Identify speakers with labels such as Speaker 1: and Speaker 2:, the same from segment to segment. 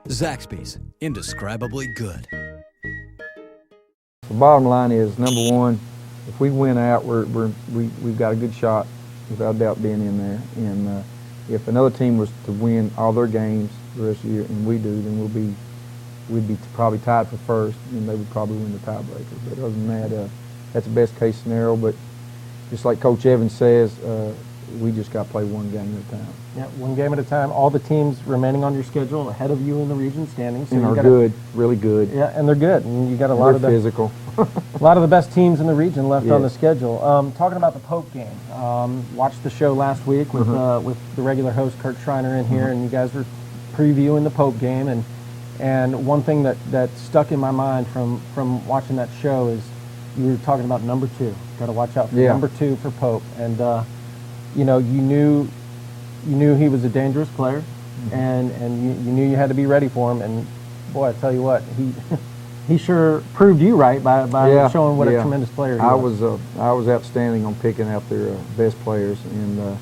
Speaker 1: Zaxby's, indescribably good.
Speaker 2: The bottom line is, number one, if we win out, we've got a good shot, without a doubt, being in there. And if another team was to win all their games the rest of the year, and we do, then we'd be probably tied for first, and they would probably win the tiebreaker. But other than that, that's the best case scenario. But just like Coach Evans says, we just got to play one game at a time.
Speaker 3: Yeah, one game at a time. All the teams remaining on your schedule ahead of you in the region standings. So
Speaker 2: and are good, really good.
Speaker 3: Yeah, and they're good. And you got a lot of the
Speaker 2: physical.
Speaker 3: a lot of the best teams in the region left
Speaker 2: Yeah.
Speaker 3: on the schedule. Talking about the Pope game, watched the show last week with the regular host Kurt Schreiner in here, and you guys were previewing the Pope game. And one thing that stuck in my mind from watching that show is you were talking about number 2. Got to watch out for number 2 for Pope. And you know, you knew he was a dangerous player, and you knew you had to be ready for him. And boy, I tell you what, he sure proved you right by showing what a tremendous player he was.
Speaker 2: I was outstanding on picking out their best players, and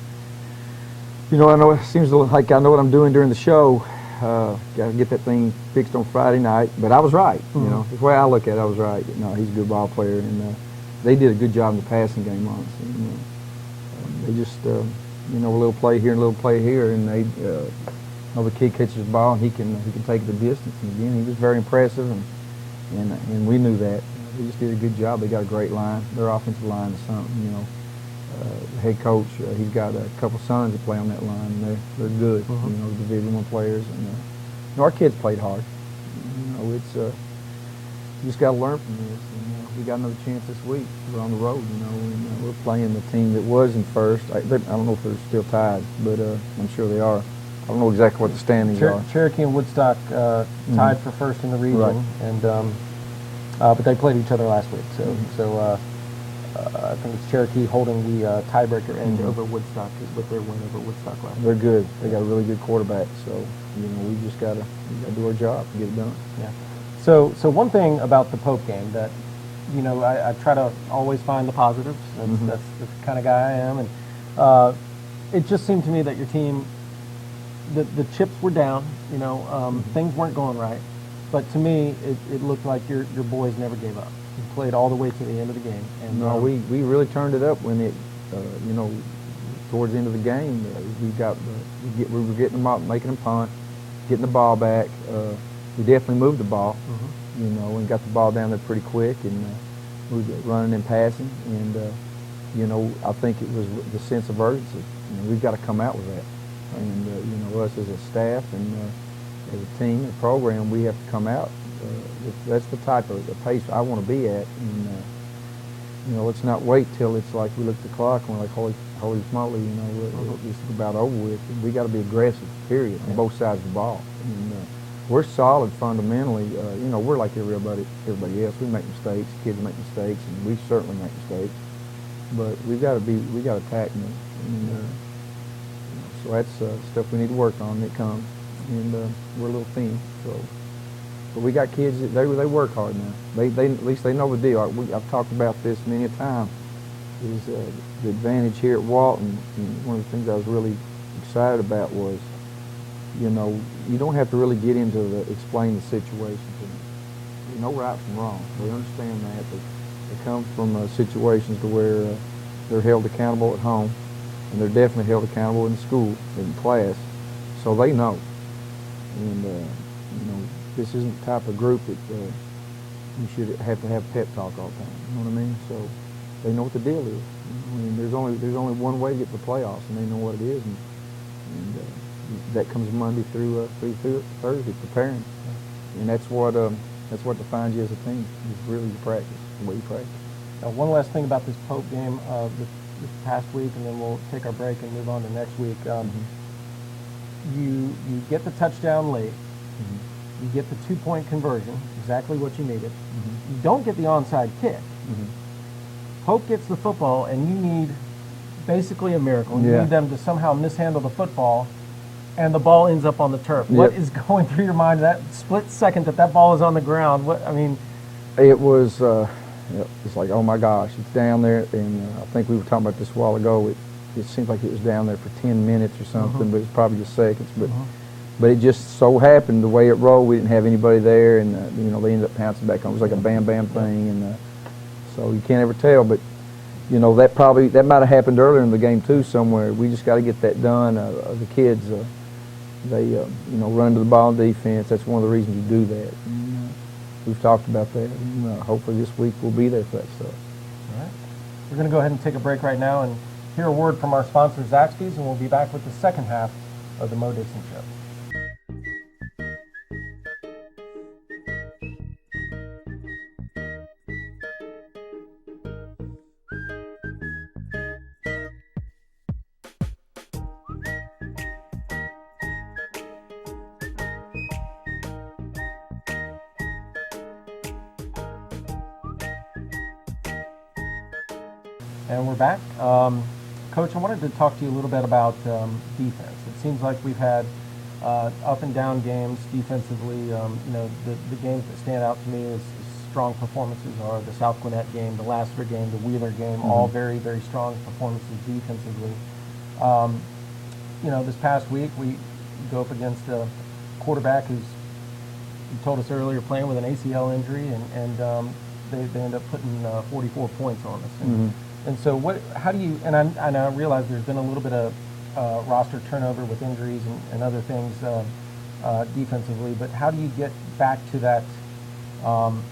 Speaker 2: you know, I know it seems like I know what I'm doing during the show. Got to get that thing fixed on Friday night, but I was right. You know, the way I look at it, I was right. No, he's a good ball player, and they did a good job in the passing game, honestly. They just, you know, a little play here and a little play here, and they, the kid catches the ball and he can take it the distance. And again, he was very impressive, and we knew that. They just did a good job. They got a great line. Their offensive line is something, you know. The head coach, he's got a couple sons that play on that line, and they're good. You know, Division I players, and you know, our kids played hard. You know, it's you just got to learn from this. And, we got another chance this week. We're on the road, you know, and we're playing the team that was in first. I don't know if they're still tied, but I'm sure they are. I don't know exactly what the standings are.
Speaker 3: Cherokee and Woodstock tied for first in the region, and but they played each other last week. So I think it's Cherokee holding the tiebreaker edge over Woodstock with their win over Woodstock last week.
Speaker 2: They're good. They got a really good quarterback. So you know, we just gotta do our job and get it done.
Speaker 3: Yeah. So one thing about the Pope game that, you know, I try to always find the positives. That's the kind of guy I am, and it just seemed to me that your team, the chips were down. You know, things weren't going right, but to me, it looked like your boys never gave up. You played all the way to the end of the game. And
Speaker 2: no, we really turned it up when it, you know, towards the end of the game. We were getting them up, making them punt, getting the ball back. We definitely moved the ball. You know, and got the ball down there pretty quick, and moved it running and passing. And you know, I think it was the sense of urgency. You know, we've got to come out with that. And you know, us as a staff and as a team, a program, we have to come out. That's the type of the pace I want to be at. And you know, let's not wait till it's like we look at the clock and we're like, holy smoly, you know, it's about over with. We got to be aggressive, period, on both sides of the ball. And we're solid fundamentally. You know, we're like everybody else. We make mistakes. Kids make mistakes, and we certainly make mistakes. But we got to attack them. And, you know, so that's stuff we need to work on. It comes, and we're a little thin. So, but we got kids that they work hard now. They at least they know the deal. I've talked about this many a time. Is the advantage here at Walton. And one of the things I was really excited about was, you know, you don't have to really get into explain the situation to them. You know right from wrong. They understand that. They come from situations to where they're held accountable at home, and they're definitely held accountable in school, in class, so they know. And you know, this isn't the type of group that you should have to have pep talk all the time. You know what I mean? So they know what the deal is. You know? I mean, there's only one way to get to the playoffs, and they know what it is. And that comes Monday through Thursday, preparing, and that's what defines you as a team. Is really the practice, the way you practice.
Speaker 3: Now, one last thing about this Pope game this past week, and then we'll take our break and move on to next week. You get the touchdown late. You get the 2-point conversion, exactly what you needed. You don't get the onside kick. Pope gets the football, and you need basically a miracle. You need them to somehow mishandle the football, and the ball ends up on the turf. What is going through your mind that split second that ball is on the ground? What I mean,
Speaker 2: it was it's like, oh my gosh, it's down there. And I think we were talking about this a while ago. It seemed like it was down there for 10 minutes or something, but it's probably just seconds. But But it just so happened the way it rolled, we didn't have anybody there, and you know, they ended up pouncing back on. It was like a bam bam thing, and so you can't ever tell. But you know, that might have happened earlier in the game too somewhere. We just got to get that done. The kids, they you know, run to the ball in defense. That's one of the reasons you do that. And, we've talked about that, and hopefully this week we'll be there for that stuff.
Speaker 3: All right. We're going to go ahead and take a break right now and hear a word from our sponsor, Zaxby's, and we'll be back with the second half of the Mo Dixon Show. And we're back. Coach, I wanted to talk to you a little bit about defense. It seems like we've had up and down games defensively. You know, the games that stand out to me as strong performances are the South Gwinnett game, the Lassiter game, the Wheeler game, all very, very strong performances defensively. You know, this past week we go up against a quarterback who's, you told us earlier, playing with an ACL injury, and they end up putting 44 points on us. And so, how do you? And I realize there's been a little bit of roster turnover with injuries and other things defensively. But how do you get back to that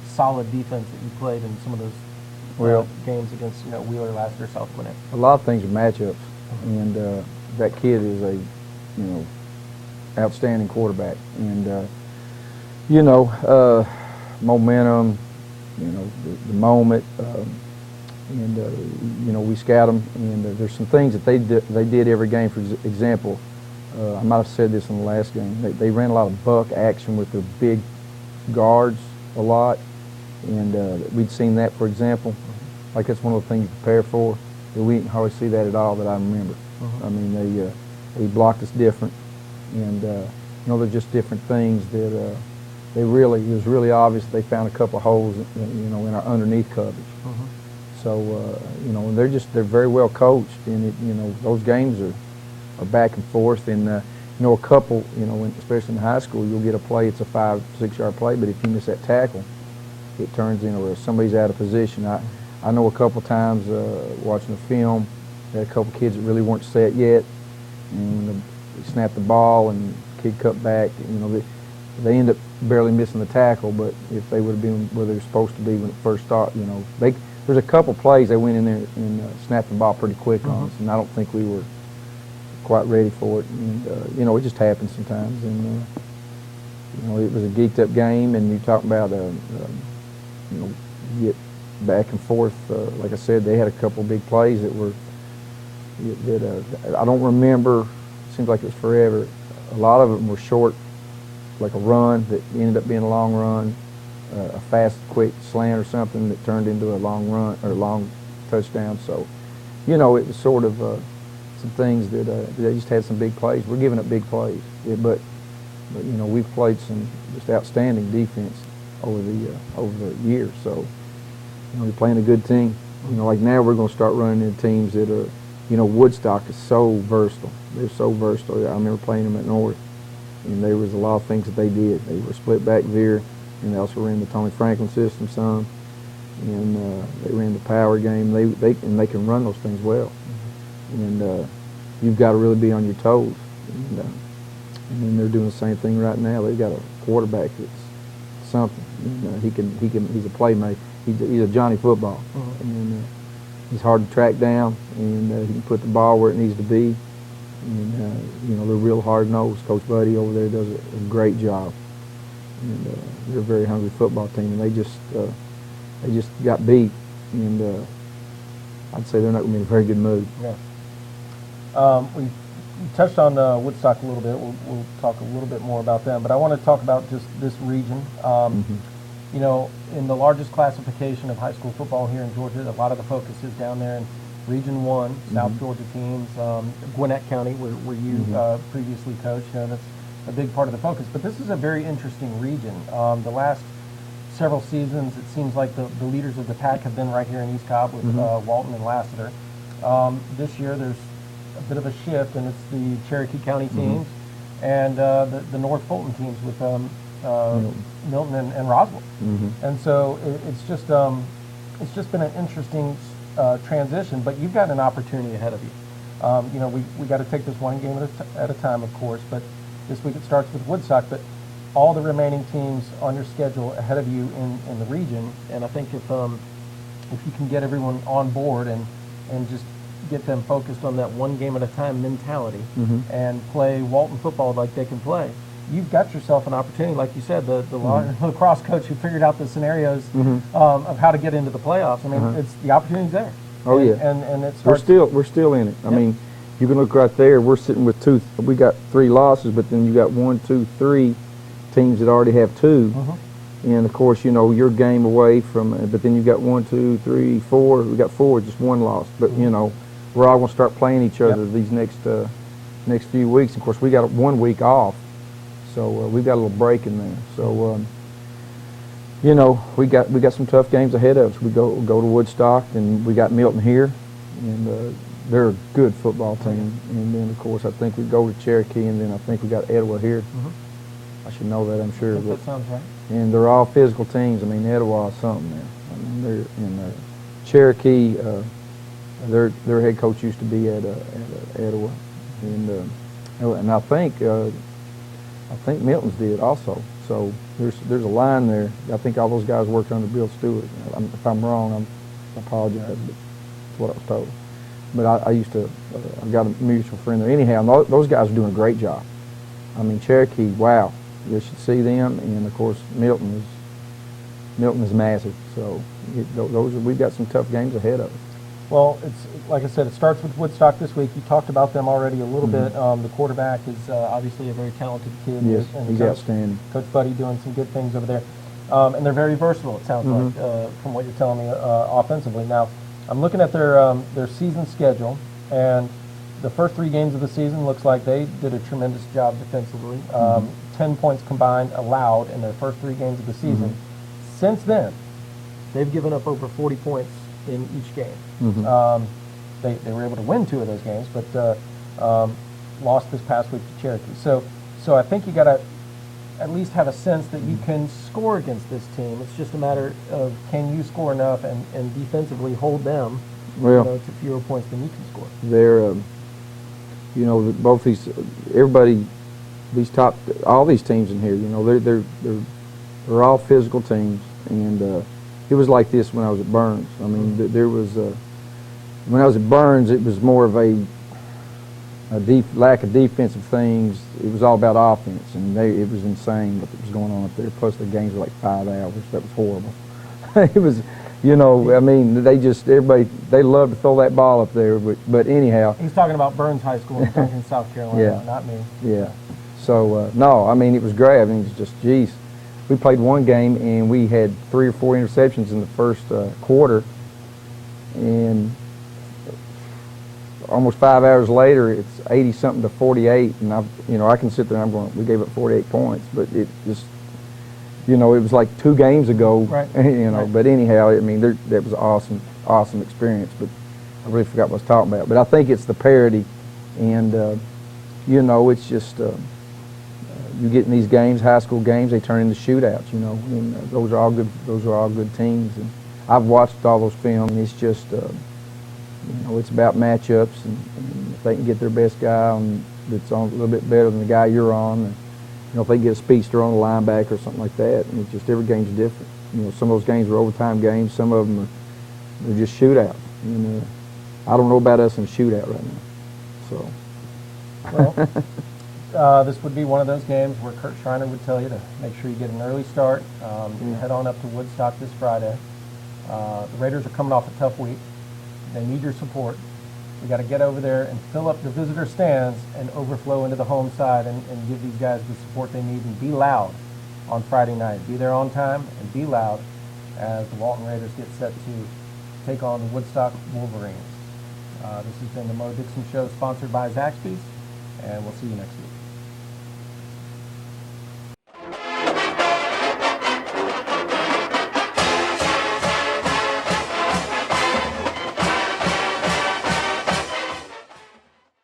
Speaker 3: solid defense that you played in some of those games against, you know, Wheeler, Lassiter, South Gwinnett?
Speaker 2: A lot of things are matchups, and that kid is a, you know, outstanding quarterback, and you know, momentum, you know, the moment. And you know, we scout them, and there's some things that they did every game. For example, I might have said this in the last game. They ran a lot of buck action with the big guards a lot, and we'd seen that, for example. Like, that's one of the things you prepare for. We didn't hardly see that at all that I remember. I mean, they blocked us different, and you know, they're just different things that it was really obvious they found a couple of holes, you know, in our underneath coverage. So you know, and they're very well coached, and you know, those games are back and forth, and you know, a couple, you know, especially in high school, you'll get a play, it's a 5-6 yard play, but if you miss that tackle, it turns into where somebody's out of position. I know a couple times watching the film, they had a couple kids that really weren't set yet, and when they snapped the ball and the kid cut back, you know, they end up barely missing the tackle, but if they would have been where they were supposed to be when it first started, you know, there's a couple plays they went in there and snapped the ball pretty quick on us, and I don't think we were quite ready for it. And you know, it just happens sometimes. And you know, it was a geeked up game, and you talk about you know, get back and forth. Like I said, they had a couple big plays that were I don't remember. It seems like it was forever. A lot of them were short, like a run that ended up being a long run. A fast, quick slant or something that turned into a long run or a long touchdown. So, you know, it was sort of some things that they just had some big plays. We're giving up big plays, but you know, we've played some just outstanding defense over the years. So, you know, we're playing a good team. You know, like now we're going to start running into teams that are, you know, Woodstock is so versatile. They're so versatile. I remember playing them at North, and there was a lot of things that they did. They were split back veer. And they also ran the Tony Franklin system some, and they ran the power game. They can run those things well, and you've got to really be on your toes. And then they're doing the same thing right now. They've got a quarterback that's something. And, he's a playmaker. He's a Johnny football, and he's hard to track down, and he can put the ball where it needs to be. And you know, they're real hard nosed. Coach Buddy over there does a great job. And they're a very hungry football team, and they just got beat, and I'd say they're not going to be in a very good mood.
Speaker 3: Yeah. We touched on Woodstock a little bit. We'll talk a little bit more about them, but I want to talk about just this region. You know, in the largest classification of high school football here in Georgia, a lot of the focus is down there in Region 1, South Georgia teams, Gwinnett County, where you previously coached. You know, that's a big part of the focus. But this is a very interesting region. The last several seasons, it seems like the leaders of the pack have been right here in East Cobb with Walton and Lassiter. This year, there's a bit of a shift, and it's the Cherokee County teams. and the North Fulton teams with Milton and Roswell. And so it's just been an interesting transition, but you've got an opportunity ahead of you. You know, we got to take this one game at a time, of course, but this week it starts with Woodstock, but all the remaining teams on your schedule ahead of you in the region, and I think if you can get everyone on board and just get them focused on that one game at a time mentality and play Walton football like they can play, you've got yourself an opportunity, like you said, the lacrosse coach who figured out the scenarios of how to get into the playoffs. I mean, it's the opportunity's there.
Speaker 2: Oh,
Speaker 3: and,
Speaker 2: yeah.
Speaker 3: And it starts.
Speaker 2: We're still in it. I mean, you can look right there. We're sitting with we got 3 losses, but then you got 1, 2, 3 teams that already have 2. And of course, you know, your game away from, but then you got 1, 2, 3, 4. We got 4, just 1 loss. But you know, we're all going to start playing each other these next few weeks. Of course, we got 1 week off, so we've got a little break in there. So you know, we got some tough games ahead of us. We go to Woodstock, and we got Milton here, and they're a good football team. And then of course, I think we go to Cherokee, and then I think we got Etowah here. I should know that, I'm sure.
Speaker 3: That sounds right.
Speaker 2: And they're all physical teams. I mean, Etowah is something there. I mean, they're in Cherokee. Their head coach used to be at Etowah, and I think Milton's did also. So there's a line there. I think all those guys worked under Bill Stewart. If I'm wrong, I apologize, but that's what I was told. But I used to. I got a mutual friend there. Anyhow, those guys are doing a great job. I mean, Cherokee, wow. You should see them, and of course Milton is massive. So we've got some tough games ahead of us.
Speaker 3: Well, it's like I said, it starts with Woodstock this week. You talked about them already a little bit. The quarterback is obviously a very talented kid.
Speaker 2: Yes,
Speaker 3: and
Speaker 2: he's outstanding.
Speaker 3: Coach Buddy doing some good things over there, and they're very versatile. It sounds like from what you're telling me offensively. Now, I'm looking at their season schedule, and the first 3 games of the season looks like they did a tremendous job defensively. 10 points combined allowed in their first 3 games of the season. Since then, they've given up over 40 points in each game. They were able to win 2 of those games, but lost this past week to Cherokee. So I think you got to at least have a sense that you can score against this team. It's just a matter of can you score enough and defensively hold them to fewer points than you can score.
Speaker 2: They're, you know, both all these teams in here, you know, they're all physical teams, and it was like this when I was at Burns. I mean, there was when I was at Burns, it was more of a lack of defensive things. It was all about offense, and it was insane what was going on up there. Plus, the games were like 5 hours. That was horrible. It was, you know, I mean, they love to throw that ball up there. But anyhow,
Speaker 3: he's talking about Burns High School in Duncan, South Carolina, not me.
Speaker 2: Yeah. So no, I mean, it was great. I mean, it was just, geez. We played 1 game, and we had 3 or 4 interceptions in the first quarter, and almost 5 hours later, it's 80-something to 48, and I can sit there and I'm going, we gave up 48 points, but it just, you know, it was like 2 games ago,
Speaker 3: right.
Speaker 2: You know. Right. But anyhow, I mean, that was an awesome experience, but I really forgot what I was talking about. But I think it's the parity, and you know, it's just. You get in these games, high school games, they turn into shootouts, you know, and those are all good teams. And I've watched all those films, and it's just, you know, it's about matchups, and if they can get their best guy that's on a little bit better than the guy you're on, and, you know, if they get a speedster on the linebacker or something like that, and it's just every game's different. You know, some of those games are overtime games, some of them they're just shootouts. And I don't know about us in a shootout right now, so.
Speaker 3: Well, this would be one of those games where Kurt Schreiner would tell you to make sure you get an early start. Head on up to Woodstock this Friday. The Raiders are coming off a tough week. They need your support. We got to get over there and fill up the visitor stands and overflow into the home side and give these guys the support they need, and be loud on Friday night. Be there on time and be loud as the Walton Raiders get set to take on the Woodstock Wolverines. This has been the Mo Dixon Show, sponsored by Zaxby's, and we'll see you next week.